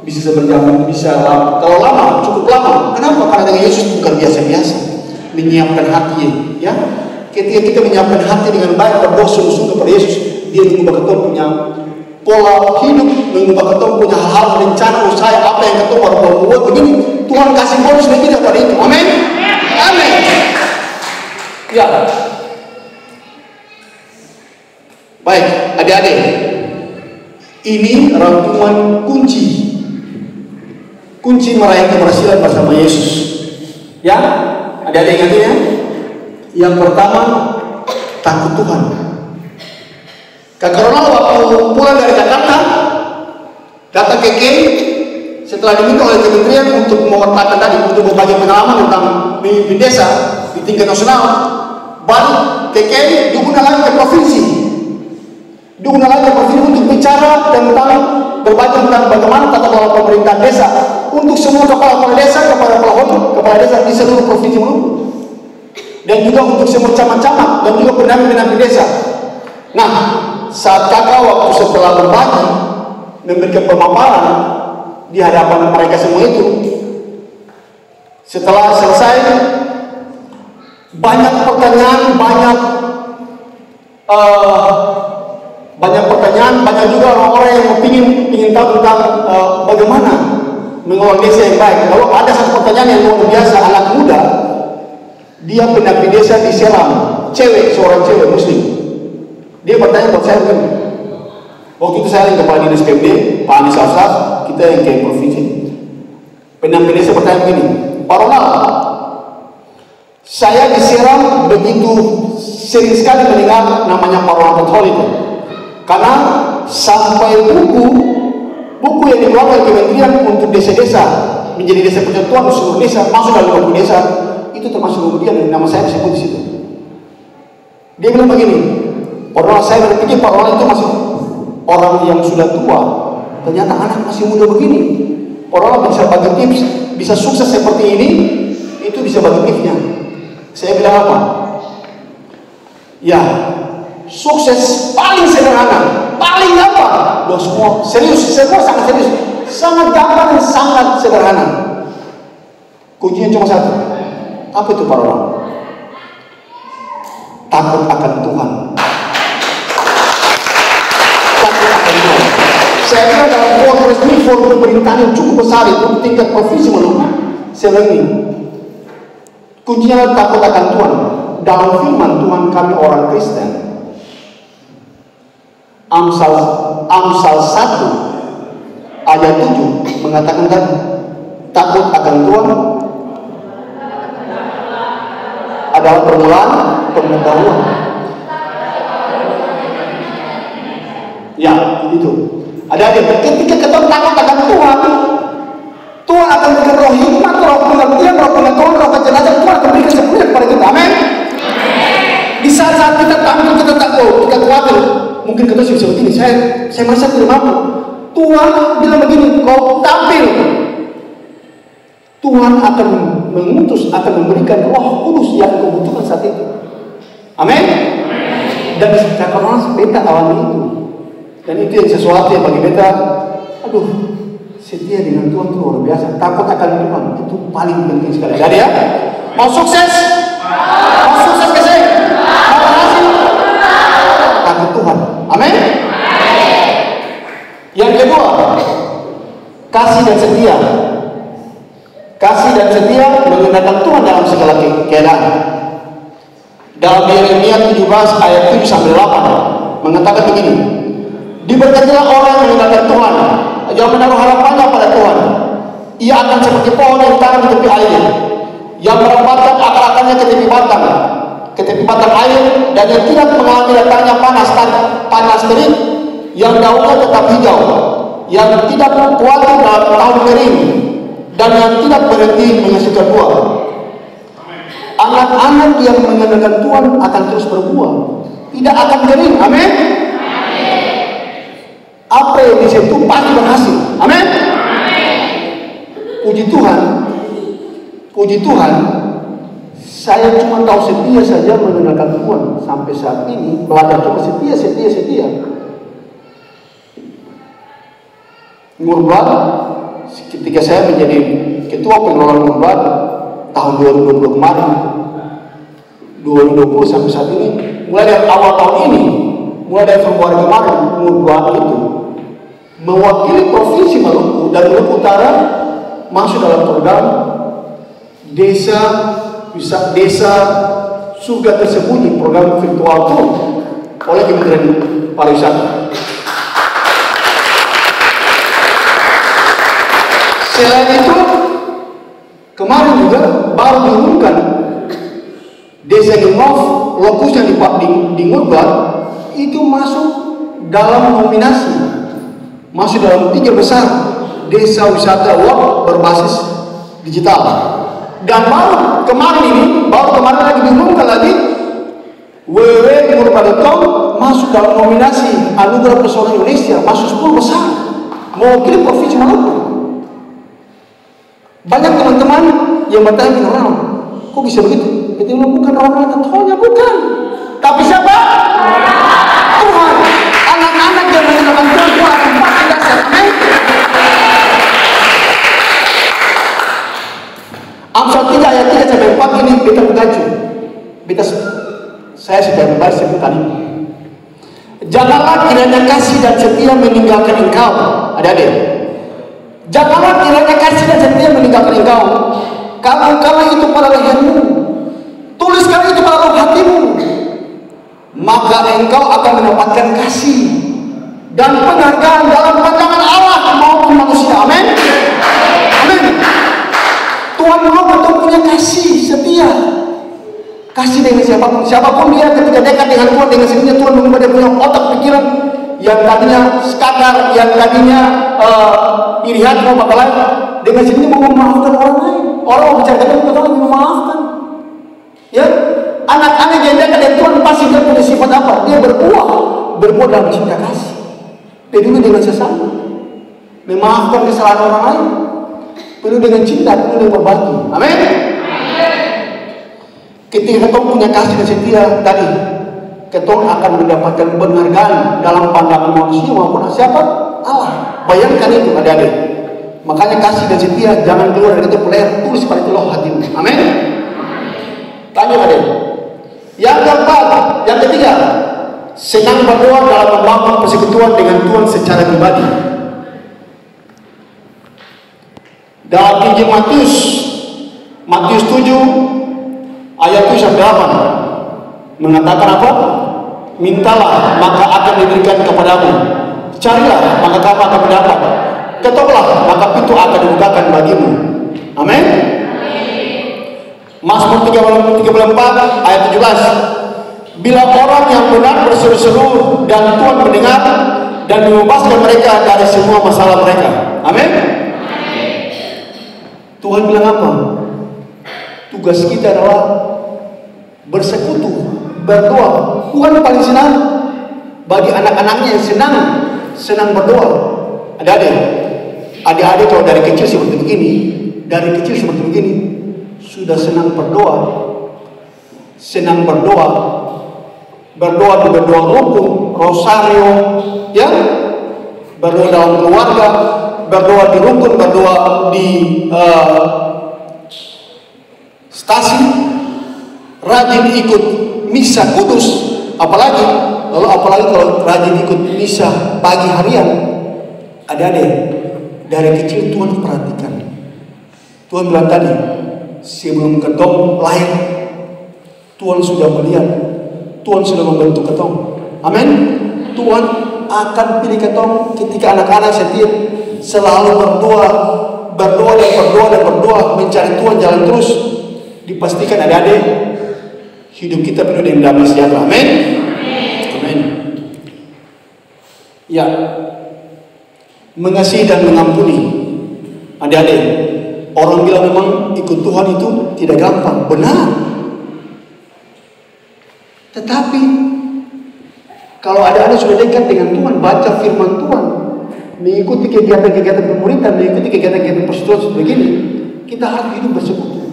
bisa seberjam, bisa kalau lama, cukup lama. Kenapa? Karena dengan Yesus bukan biasa-biasa. Menyiapkan hati, ya. Ketika kita menyiapkan hati dengan baik, berdoa sungguh-sungguh kepada Yesus, Dia mengubah kita punya pola hidup, mengubah kita punya hal-hal rencana usaha apa yang kita baru buat begini. Tuhan kasih bonus lagi daripada itu. Amin. Amin. Ya. Baik, adik-adik. Ini rangkuman kunci meraih keberhasilan bersama Yesus. Ya, adik-adik ingat ya. Yang pertama, takut Tuhan. Kakak Ronald waktu pulang dari Jakarta, datang ke KK, setelah diminta oleh kementerian untuk mengatakan tadi, untuk berbagi pengalaman tentang pemimpin desa di tingkat nasional, balik ke KK, diundang lagi ke provinsi. Diundang lagi ke provinsi untuk bicara tentang berbagi tentang bagaimana tata kelola pemerintahan desa untuk semua kepala desa, kepala desa di seluruh provinsi Maluku. Dan juga untuk semua camat-camat dan juga pendamping desa. Nah, saat kakak waktu setelah berbagi memberikan pemaparan di hadapan mereka semua itu, setelah selesai banyak pertanyaan, banyak juga orang-orang yang ingin tahu tentang bagaimana mengelola desa yang baik. Kalau ada satu pertanyaan yang luar biasa, anak muda, dia pendamping desa di Seram, seorang cewek muslim. Dia bertanya buat saya begini. Waktu itu saya yang kepala dinas PMD, Pak Anies Asaf, kita yang ke provinsi. Pendamping desa bertanya begini, Pak Ronald, saya di Seram begitu sering sekali mendengar namanya Pak Ronald Holiday. Karena sampai buku yang dikeluarkan kementerian untuk desa-desa menjadi desa persatuan di seluruh desa masuk dalam buku desa itu termasuk kemudian nama saya disebut di situ. Dia bilang begini, orang saya berpikir Pak Ronald itu masih orang yang sudah tua, ternyata anak masih muda begini. Orang bisa bagi tips, bisa sukses seperti ini, itu bisa bagi tipsnya. Saya bilang apa? Ya, sukses paling sederhana, paling apa? Loh, semua sangat serius, sangat gampang dan sangat sederhana. Kuncinya cuma satu. Apa itu Pak Ronald? Takut akan Tuhan. Takut akan Tuhan. Saya kira dalam forum resmi, forum pemerintahan yang cukup besar itu tingkat provinsi Maluku. Saya bilang ini, kuncinya takut akan Tuhan. Dalam firman Tuhan kami orang Kristen, Amsal 1 ayat 7 mengatakan tadi, takut akan Tuhan adalah permulaan pengetahuan. Ya, itu. Ada ketika kita takut akan Tuhan, Tuhan akan memberikan roh hikmat, roh pengertian, roh pengetahuan, roh kecerdasan. Tuhan akan berikan sepenuhnya kepada kita. Amin. Di saat-saat kita tampil, kita takut, kita khawatir. Mungkin kita bisa begini, saya merasa tidak mampu. Tuhan bilang begini, kau tampil. Tuhan akan mengutus, akan memberikan Roh Kudus yang kau butuhkan saat itu. Amin. Dan karena beta alami itu. Dan itu yang sesuatu yang bagi beta, aduh, setia dengan Tuhan itu luar biasa. Takut akan Tuhan itu paling penting sekali. Jadi ya, mau sukses? Mau sukses ke saya? Mau berhasil? Takut Tuhan. Amin. Yang kedua, kasih dan setia. Kasih dan setia menggunakan Tuhan dalam segala keadaan. Dalam Yeremia 17 ayat 7 sampai 8 mengatakan begini, diberkatilah orang yang menggunakan Tuhan, yang menaruh harapannya pada Tuhan. Ia akan seperti pohon yang ditanam di tepi air, yang merapatkan akar-akarnya ke tepi batang air, dan yang tidak mengalami datangnya panas terik, yang daunnya tetap hijau, yang tidak khawatir dalam tahun kering, dan yang tidak berhenti menghasilkan buah. Anak-anak yang mengandalkan Tuhan akan terus berbuah, tidak akan kering. Amin. Apa yang disentuh pasti berhasil. Amin. Puji Tuhan. Puji Tuhan. Saya cuma tahu setia saja mengandalkan Tuhan sampai saat ini. Belajar cuma setia. Ngurbat, ketika saya menjadi ketua pengelola ngurbat tahun 2020 kemarin, 2020 sampai saat ini, mulai dari awal tahun ini, mulai dari Februari kemarin, ngurbat itu mewakili Provinsi Maluku dan Maluku Utara masuk dalam program desa surga tersembunyi, program virtual tour oleh Kementerian Pariwisata. Selain itu, kemarin juga baru diumumkan desa Genov, lokusnya di Ngurbat itu masuk dalam nominasi, masuk dalam 3 besar desa wisata award berbasis digital. Dan baru kemarin lagi diumumkan lagi www.ngurbat.com masuk dalam nominasi Anugerah Pesona Indonesia, masuk 10 besar mewakili Provinsi Maluku. Banyak teman-teman yang bertanya, kok bisa begitu? Itu bukan orang-orang tentunya, bukan. Tapi siapa? Tuhan. Anak-anak yang menggunakan Tuhan akan pasti dasar. Amsal 3 ayat 3 sampai 4 ini beta mengacu. Saya sudah membahas sebut tadi. Janganlah kiranya kasih dan setia meninggalkan engkau. Adik-adik. Janganlah kiranya kasih dan setia meninggalkan engkau. Kalau itu pada lehermu, tuliskan itu pada roh hatimu, maka engkau akan mendapatkan kasih dan penghargaan dalam pandangan Allah maupun manusia. Amin. Amin. Tuhan mau betul punya kasih setia. Kasih dengan siapapun dia ketika dekat dengan Tuhan, dengan sendirinya Tuhan mengubah dia punya otak pikiran yang tadinya sekadar, yang tadinya iri hati mau bakalan, dengan sendirinya mau memaafkan orang lain. Orang mau bicara dengan Tuhan memaafkan. Ya, anak-anak yang dekat dengan Tuhan pasti dia punya sifat apa? Dia berbuah dalam cinta kasih. Peduli dengan sesama, memaafkan kesalahan orang lain, penuh dengan cinta, penuh dengan berbagi. Amin. Ketika kita punya kasih dan setia tadi, kita akan mendapatkan penghargaan dalam pandangan manusia maupun siapa? Allah. Bayangkan itu, adik-adik. Makanya kasih dan setia jangan keluar dari itu peler, tulis pada itu loh hatimu. Amin. Lanjut, adik. Yang keempat, yang ketiga, senang berdoa dalam membangun persekutuan dengan Tuhan secara pribadi. Dalam Injil Matius 7 ayat 7-8 mengatakan apa? Mintalah maka akan diberikan kepadamu, carilah maka kamu akan mendapat, ketoklah maka pintu akan dibukakan bagimu. Amin. Mazmur 34 ayat 17, bila orang yang benar berseru-seru dan Tuhan mendengar dan membebaskan mereka dari semua masalah mereka. Amin. Tuhan bilang apa? Tugas kita adalah bersekutu, berdoa. Tuhan paling senang bagi anak-anaknya yang senang berdoa. Adik-adik kalau dari kecil seperti begini, sudah senang berdoa, berdoa di berdoa rukun, rosario, ya, berdoa dalam keluarga, berdoa di rukun, berdoa di stasi, rajin ikut misa kudus, apalagi kalau rajin ikut misa pagi harian. Adik-adik, dari kecil Tuhan perhatikan. Tuhan bilang tadi, sebelum ketong lahir, Tuhan sudah melihat, Tuhan sudah membentuk ketong. Amin. Tuhan akan pilih ketong ketika anak-anak setia selalu berdoa, mencari Tuhan jalan terus. Dipastikan adik-adik hidup kita penuh dengan damai sejahtera. Amin. Amin. Ya, mengasihi dan mengampuni. Adik-adik, orang bilang memang ikut Tuhan itu tidak gampang. Benar, Tetapi kalau adik-adik sudah dekat dengan Tuhan, baca firman Tuhan, mengikuti kegiatan-kegiatan pemuritan, mengikuti kegiatan-kegiatan persekutuan begini, kita harus hidup bersekutu.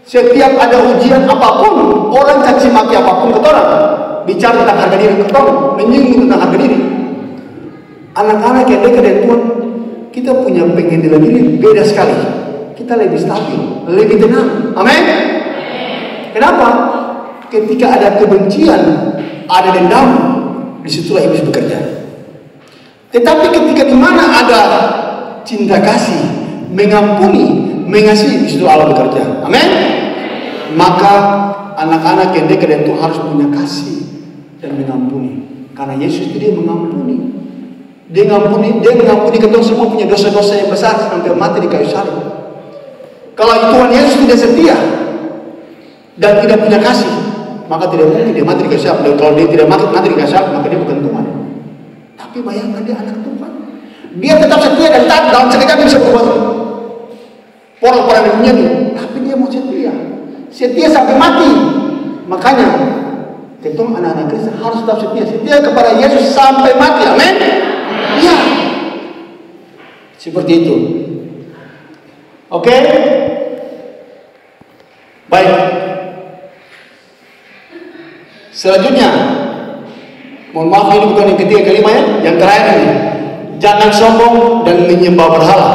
Setiap ada ujian apapun, orang caci maki apapun ke orang, bicara tentang harga diri ke orang, menyinggung tentang harga diri. Anak-anak yang dekat dengan Tuhan, kita punya pengendalian diri beda sekali. Kita lebih stabil, lebih tenang. Amin. Kenapa? Ketika ada kebencian, ada dendam, disitulah iblis bekerja. Tetapi ketika di mana ada cinta kasih, mengampuni, mengasihi, disitu Allah bekerja. Amin. Maka anak-anak yang dekat dengan Tuhan harus punya kasih dan mengampuni. Karena Yesus itu dia mengampuni. Dia mengampuni kita semua punya dosa-dosa yang besar sampai mati di kayu salib. Kalau Tuhan Yesus tidak setia dan tidak punya kasih, maka tidak mungkin dia mati di kayu salib. Dan kalau dia tidak mati di kayu salib, maka dia bukan Tuhan. Tapi bayangkan dia anak Tuhan. Dia tetap setia dan taat, dalam sekejap dia bisa berbuat orang-orang dunia ini. Tapi dia mau setia sampai mati. Makanya kita anak-anak Kristen harus tetap setia kepada Yesus sampai mati. Amin. Iya, seperti itu. Oke, baik. Selanjutnya, mohon maaf ini bukan yang ketiga kelima ya, yang terakhir ini. Jangan sombong dan menyembah berhala.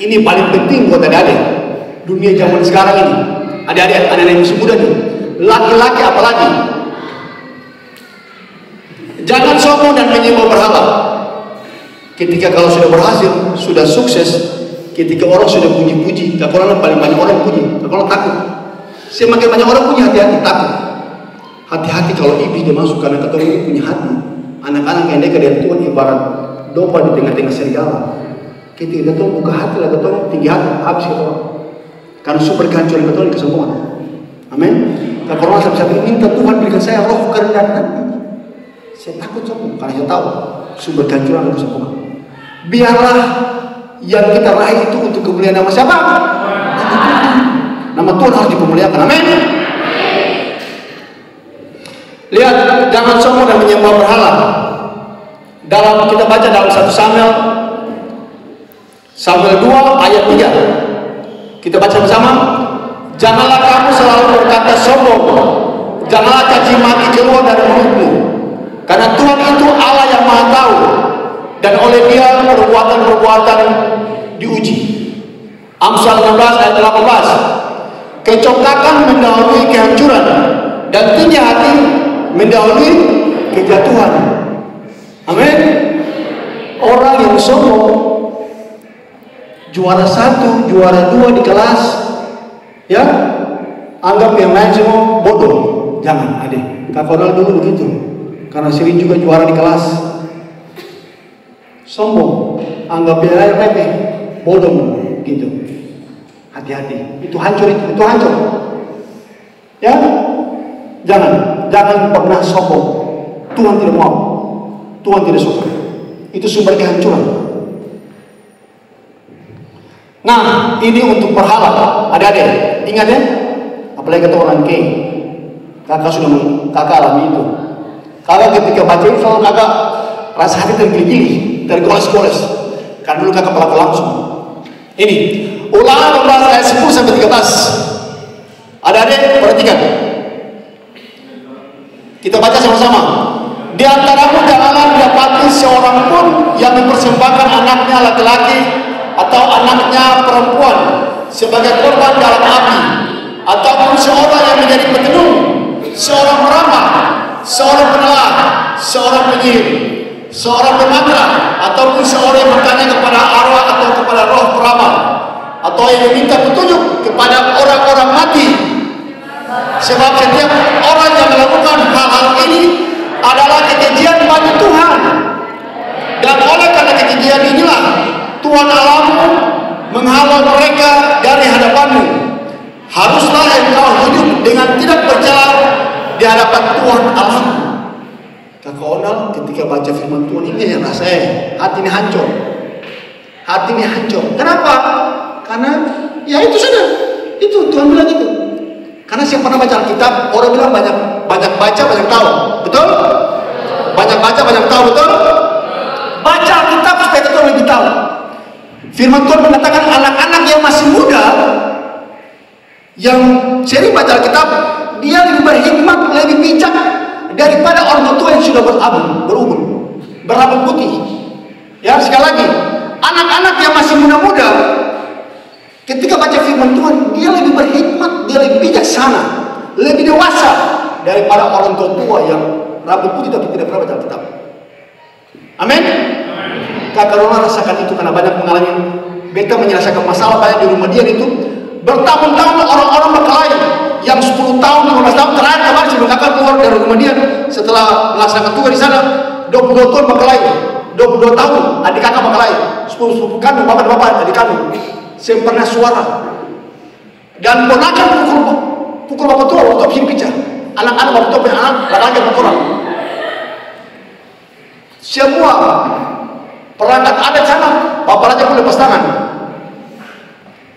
Ini paling penting buat adik-adik. Dunia zaman sekarang ini, adik-adik, anak-anak yang masih muda nih, laki-laki apalagi. Jangan sombong dan menyembah berhala. Ketika kalau sudah berhasil, sudah sukses, ketika orang sudah puji-puji, orang paling banyak orang puji, orang takut. Semakin banyak orang puji, hati-hati takut. Hati-hati kalau iblis dia masuk, karena ketemu ini punya hati. Anak-anak yang dekat dengan Tuhan ibarat domba di tengah-tengah serigala. Ketika kita buka hati lah, kita tinggi hati, habis kita. Karena sumber kehancuran kita kesombongan. Amin. Kalau orang sampai minta Tuhan berikan saya roh kerendahan hati. Saya takut sombong, karena saya tahu sumber kehancuran dan kesombongan. Biarlah yang kita raih itu untuk kemuliaan nama siapa? Nama Tuhan harus dipemuliakan. Amin. Lihat, jangan sombong dan menyembah berhala. Dalam kita baca dalam 1 Samuel 2 ayat 3. Kita baca bersama. Janganlah kamu selalu berkata sombong, janganlah caci maki keluar dari mulutmu, karena Tuhan itu Allah yang Maha Tahu, dan oleh Dia perbuatan-perbuatan diuji. Amsal 16 ayat 18. Kecongkakan mendahului kehancuran, dan tinggi hati mendahului kejatuhan. Amin. Orang yang sombong, juara 1, juara 2 di kelas, ya, anggap yang lain semua bodoh. Jangan, adik. Kak Ronald dulu begitu, karena sering juga juara di kelas. Sombong, anggap yang lain remeh, bodoh, gitu. Hati-hati, itu hancur, itu hancur. Ya, jangan pernah sombong. Tuhan tidak mau, Tuhan tidak suka. Itu sumber kehancuran. Nah, ini untuk berhala. Adik-adik, ingat ya, apalagi kata orang K. Kakak alami itu. Kakak ketika baca itu selalu kakak rasa hati tergigil, tergoles-goles. Karena dulu kakak pelaku langsung. Ini Ulangan 12 ayat 10 sampai 13. Adik-adik perhatikan. Kita baca sama-sama. Di antaramu janganlah didapati seorang pun yang mempersembahkan anaknya laki-laki atau anaknya perempuan sebagai korban dalam api, ataupun seorang yang menjadi petenung, seorang peramal, seorang penelah, seorang penyihir, seorang pemantra, ataupun seorang yang bertanya kepada arwah atau kepada roh peramal, atau yang meminta petunjuk kepada orang-orang mati. Sebab setiap orang yang melakukan hal-hal ini adalah kekejian bagi Tuhan, dan oleh karena kekejian inilah Tuhan Allahmu menghalau mereka dari hadapanmu. Haruslah engkau hidup dengan tidak bercela di hadapan Tuhan Allahmu. Kakak Onal ketika baca firman Tuhan ini yang rasanya hati ini hancur. Hati ini hancur. Kenapa? Karena ya itu sudah. Itu Tuhan bilang itu. Karena siapa pernah baca Alkitab, orang bilang banyak baca, banyak tahu. Betul? Banyak baca, banyak tahu, betul? Baca Alkitab supaya kita lebih tahu. Firman Tuhan mengatakan anak-anak yang masih muda, yang sering baca Alkitab, dia lebih berhikmat, lebih bijak daripada orang tua yang sudah berumur, berambut putih. Ya, sekali lagi, anak-anak yang masih muda-muda, ketika baca firman Tuhan, dia lebih berhikmat, dia lebih bijaksana, lebih dewasa daripada orang tua yang rambut putih tapi tidak pernah baca Alkitab. Amin. Kakak Rona rasakan itu karena banyak mengalami. Beta menyelesaikan masalah banyak di rumah dia itu. Bertahun-tahun orang-orang berkelahi yang 10 tahun, 15 tahun terakhir kemarin sebelum kakak keluar dari rumah dia setelah melaksanakan tugas di sana, 22 tahun berkelahi, 22 tahun adik kakak berkelahi, sepupu kami, bapak adik kami, sempurna suara dan ponakan pukul bapak tua waktu bikin picah, anak-anak bapak tua punya anak laki-laki bapak tua. Semua perangkat adat sana, bapak raja pun lepas tangan.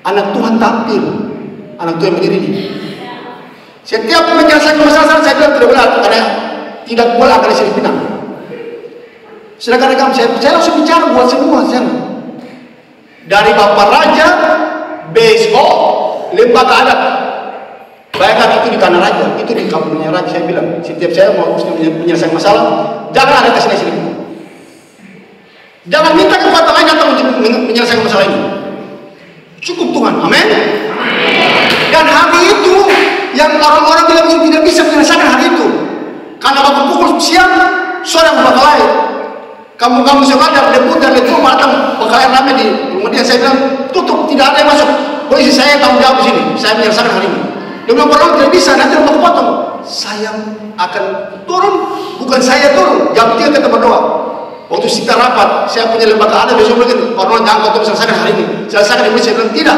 Anak Tuhan tampil, anak Tuhan berdiri ini. Setiap menyelesaikan masalah saya bilang tidak boleh, karena tidak boleh akan di Pinang. Sedangkan saya langsung bicara buat semua sana. Dari bapak raja, BSO, lembaga adat. Bayangkan itu di tanah raja, itu di kampungnya raja. Saya bilang, setiap saya mau menyelesaikan masalah, jangan ada kesini sini. Jangan minta kepada lain datang untuk menyelesaikan masalah ini. Cukup Tuhan, amin. Dan hari itu yang orang-orang bilang ini tidak bisa menyelesaikan hari itu, karena bapak pukul siang, sore bapak lain. Kamu sekolah debut dan itu datang bekal rame di rumah dia. Saya bilang tutup, tidak ada yang masuk. Polisi saya tanggung jawab di sini, saya menyelesaikan hari ini. Dia bilang orang tidak bisa, nanti bapak potong. Saya akan turun, bukan saya turun. Jam 3 kita berdoa. Waktu kita rapat, saya punya lembaga ada besok lagi. Orang jangan kau selesaikan hari ini. Selesaikan hari ini. Saya bilang tidak.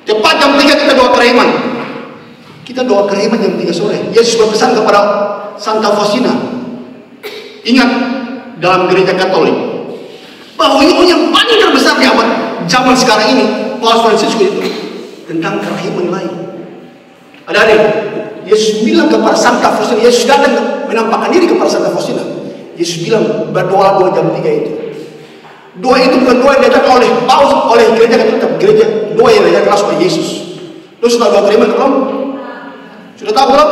Cepat jam 3 kita doa keriman. Kita doa keriman jam 3 sore. Yesus berpesan kepada Santa Faustina. Ingat dalam gereja Katolik bahwa ilmu yang paling terbesar di abad zaman sekarang ini, Paus Fransiskus itu tentang kerahiman lain. Adik-adik, Yesus bilang kepada Santa Faustina, Yesus datang menampakkan diri kepada Santa Faustina. Yesus bilang berdoa jam 3 itu. Doa itu bukan doa yang diajarkan oleh Paus, oleh gereja Katolik, gereja doa yang diajarkan langsung oleh Yesus. Lu sudah doa keriman belum? Sudah tahu belum?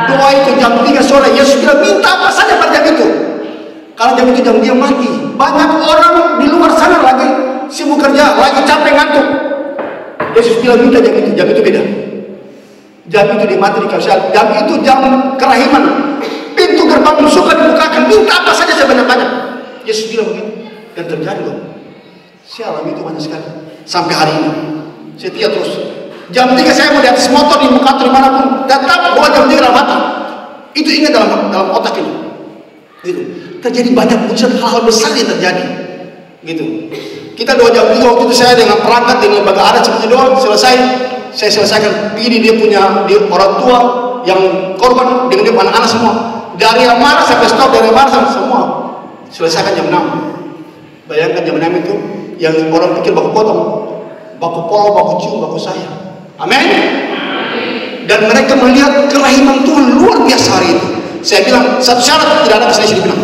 Doa itu jam 3 sore. Yesus bilang minta apa saja pada jam itu. Kalau jam itu jam dia mati. Banyak orang di luar sana lagi sibuk kerja, lagi capek ngantuk. Yesus bilang minta jam itu beda. Jam itu dia mati di kausal. Jam itu jam kerahiman. Pintu gerbang suka dibukakan, minta apa saja sebanyak-banyak. Yesus bilang begitu. Dan terjadi loh. Saya alami itu banyak sekali. Sampai hari ini. Setia terus. Jam 3 saya mau di atas motor, di muka dimanapun. Tetap bawa jam 3 dalam hati. Itu ingat dalam otak ini. Gitu. Terjadi banyak mujizat, hal-hal besar yang terjadi. Gitu. Kita doa jam 3 waktu itu saya dengan perangkat, dengan lembaga adat semuanya doa selesai. Saya selesaikan. Ini dia punya orang tua yang korban dengan dia anak-anak semua. Dari yang marah sampai stop, dari yang marah sampai semua. Selesaikan jam 6. Bayangkan jam 6 itu yang orang pikir baku potong, baku polo, baku cium, baku sayang. Amin. Dan mereka melihat kerahiman Tuhan luar biasa hari itu. Saya bilang satu syarat, tidak ada kesalahan di Pinang.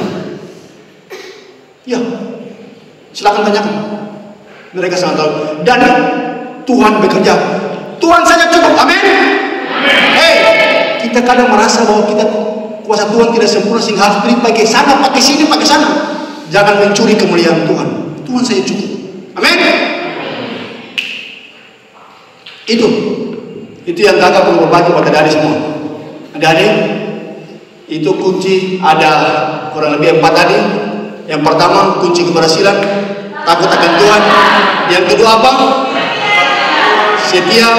Ya, silakan tanyakan. Mereka sangat tahu. Dan Tuhan bekerja. Tuhan saja cukup. Amin. Kita kadang merasa bahwa kita kuasa Tuhan tidak sempurna sehingga harus beri pakai sana, pakai sini, pakai sana. Jangan mencuri kemuliaan Tuhan. Tuhan saja cukup. Amin. Itu yang kakak mau berbagi pada adik semua. Adik-adik, itu kunci ada kurang lebih 4 tadi. Yang pertama kunci keberhasilan, takut akan Tuhan. Yang kedua apa? Setia,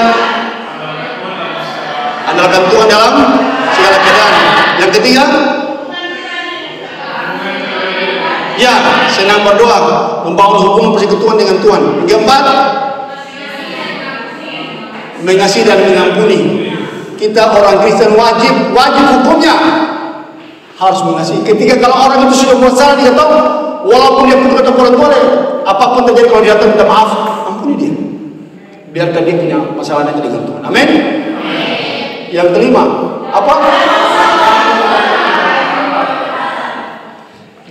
andalkan Tuhan dalam segala keadaan. Yang ketiga, ya senang berdoa, membangun hubungan persekutuan dengan Tuhan. Yang keempat, mengasihi dan mengampuni. Kita orang Kristen wajib hukumnya harus mengasihi. Ketika kalau orang itu sudah buat salah, dia tahu walaupun dia punya kata boleh, apapun terjadi kalau dia datang minta maaf, ampuni dia. Biarkan dia punya masalahnya dengan Tuhan. Amin. Yang kelima, apa?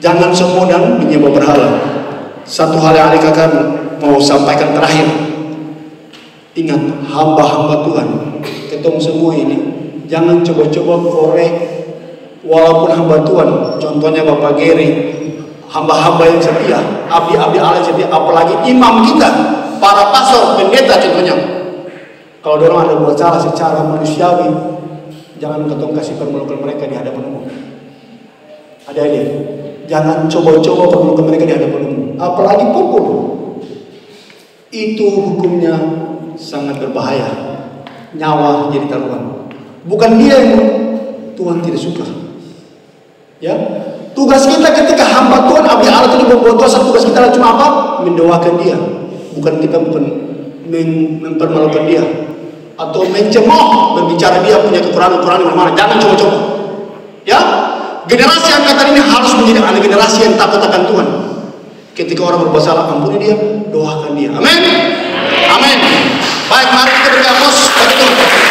Jangan sombong dan menyembah berhala. Satu hal yang adik akan mau sampaikan terakhir. Ingat, hamba-hamba Tuhan, ketemu semua ini, jangan coba-coba korek. Walaupun hamba Tuhan, contohnya Bapak Geri, hamba-hamba yang setia, abdi-abdi Allah yang setia, apalagi imam kita, para pastor, pendeta contohnya. Kalau orang ada buat salah secara manusiawi, jangan ketong kasih permulukan mereka di hadapan umum. Adik-adik, jangan coba-coba permulukan mereka di hadapan umum, apalagi pukul. Itu hukumnya sangat berbahaya, nyawa jadi taruhan. Bukan dia yang Tuhan tidak suka. Ya, tugas kita ketika hamba Tuhan, abdi Allah itu berbuat dosa, tugas kita cuma apa? Mendoakan dia, bukan kita mempermalukan dia atau mencemooh, berbicara dia punya kekurangan-kekurangan di mana-mana. Jangan coba-coba. Ya, generasi angkatan ini harus menjadi anak generasi yang takut akan Tuhan. Ketika orang berbuat salah, ampuni dia, doakan dia. Amin. Amin. Baik, mari kita beri aplaus bagi Tuhan.